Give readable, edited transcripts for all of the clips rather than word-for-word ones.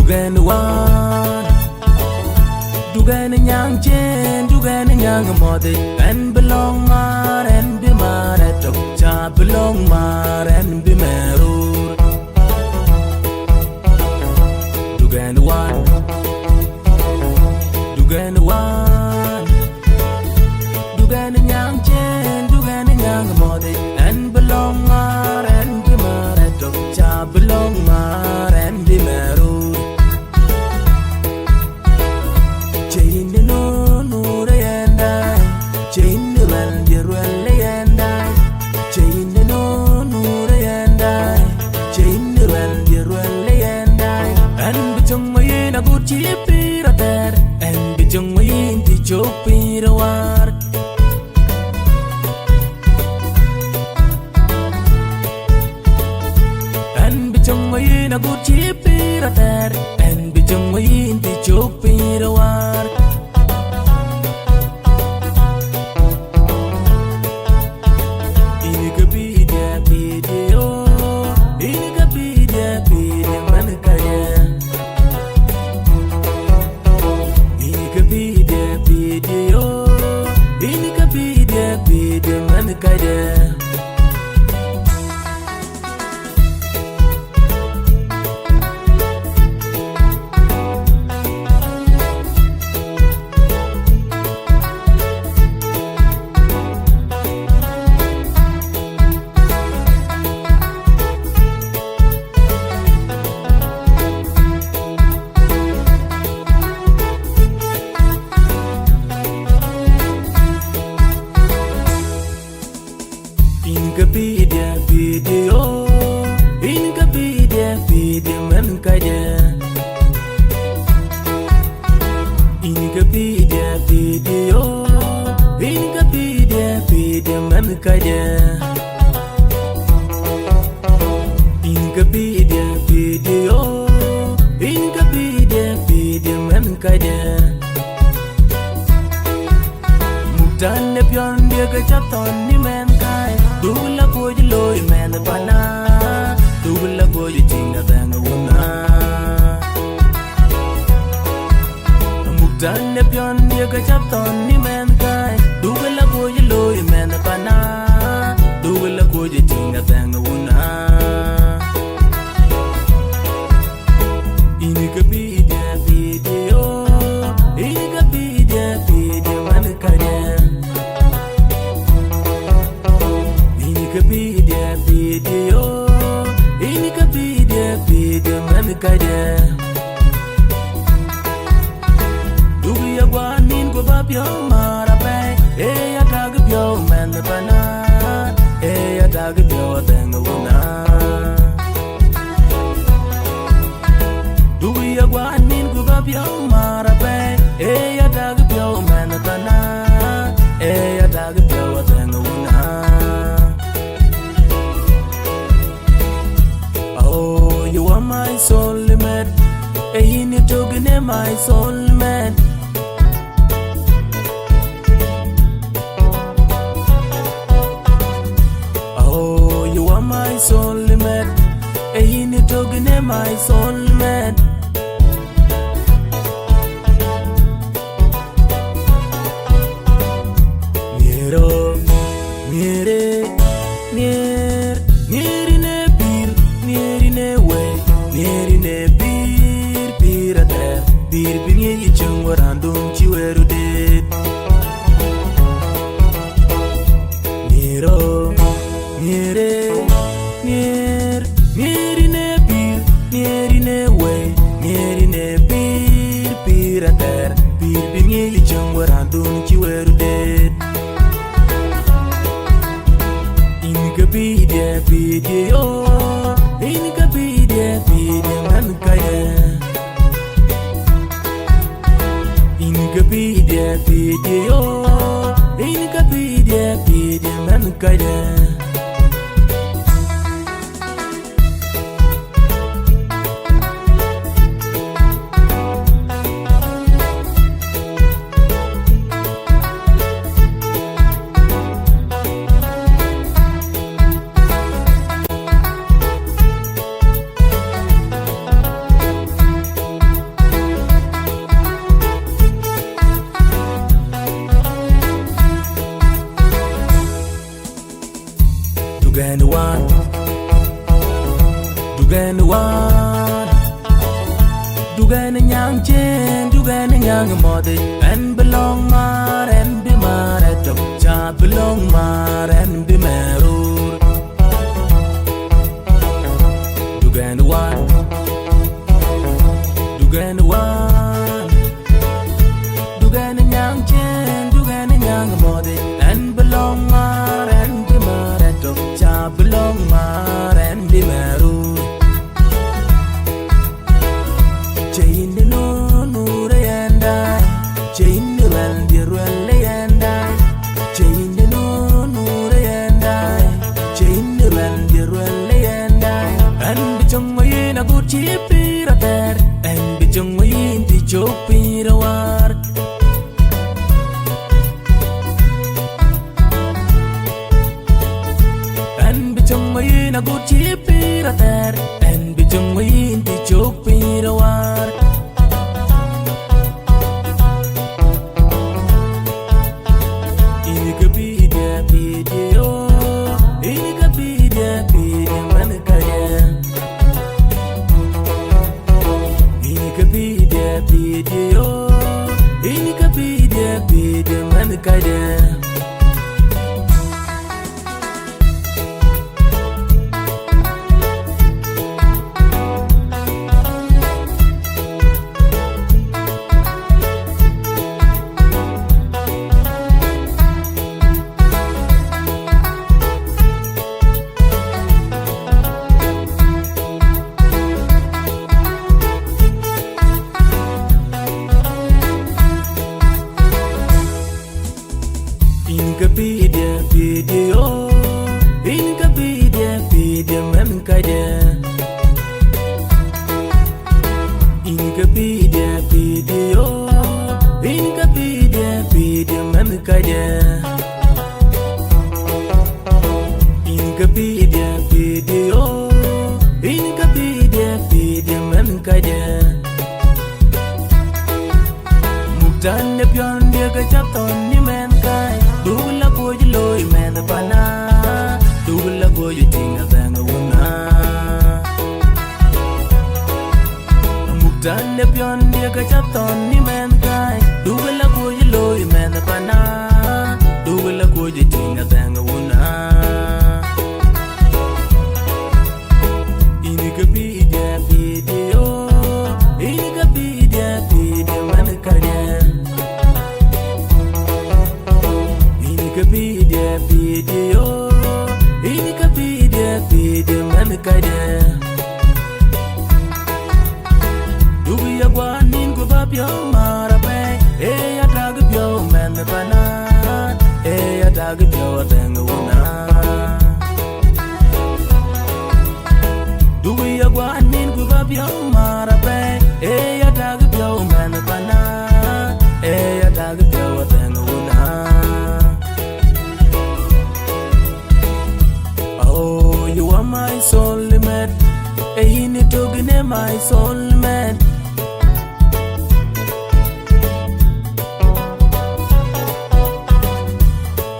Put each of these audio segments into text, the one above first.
Dugan one, Dugan young chin, Dugan young mother, and belong mar and be mar at Cha belong mar and be married. Dugan one, Dugan one, Dugan young chin, Dugan young mother, and belong mar and be mar at Cha belong mar and be married. And be jung in the joke be the war. And be jung in a good chip be the there. And be jung in the joke be the war. In a be there, be the oh. In a be there, be the manakaya. wan dugan nyang chen dugan nyang mode and belong mar and be mar at cha belong mar and be merur dugan wan dugan nyang chen dugan nyang mode and belong mar and be mar at cha belong mar and be merur Chipira ter and be jung in the chopira war and be jung in a good chipira ter and be jung in the chopira war in the video in the video man video ini ka video man kade video in ka video man kade in ka video in ka video man kade in ka video in ka video man kade mutan ne pion dia ka chaton ni man kai dula boy loy man bana dula boy tinga banga wona mutan ne pion dia ka chaton ni man kai dula boy loy man bana dula boy tinga banga wona ini ka video ini ka video man kare video ini ka video man kade dubi ya gwanin go babyo marape e ya tag byo man bana e ya tag byo tang wona dubi ya gwanin go babyo marape e ya tag byo man bana e ya tag byo tang wona you are my soulmate, ain't it talking my soulmate?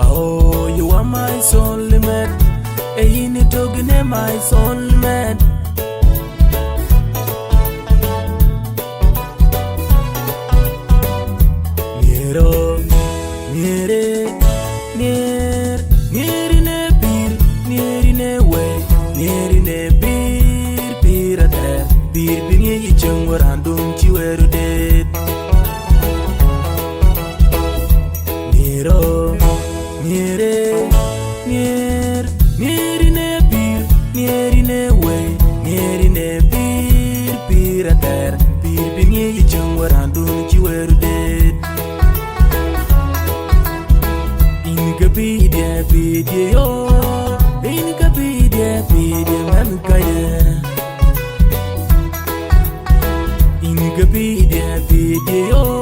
Oh, you are my soulmate, ain't it talking my soulmate? Nero, nere, ner, nerine bir, nerine way, nerine bir, pirate, bir binye ichung warandum chiweru det. Nero, nere, ner, nerine bir, nerine way, nerine bir, pirate, bir binye ichung warandum chiweru det. Video in ka video man kaya in ka video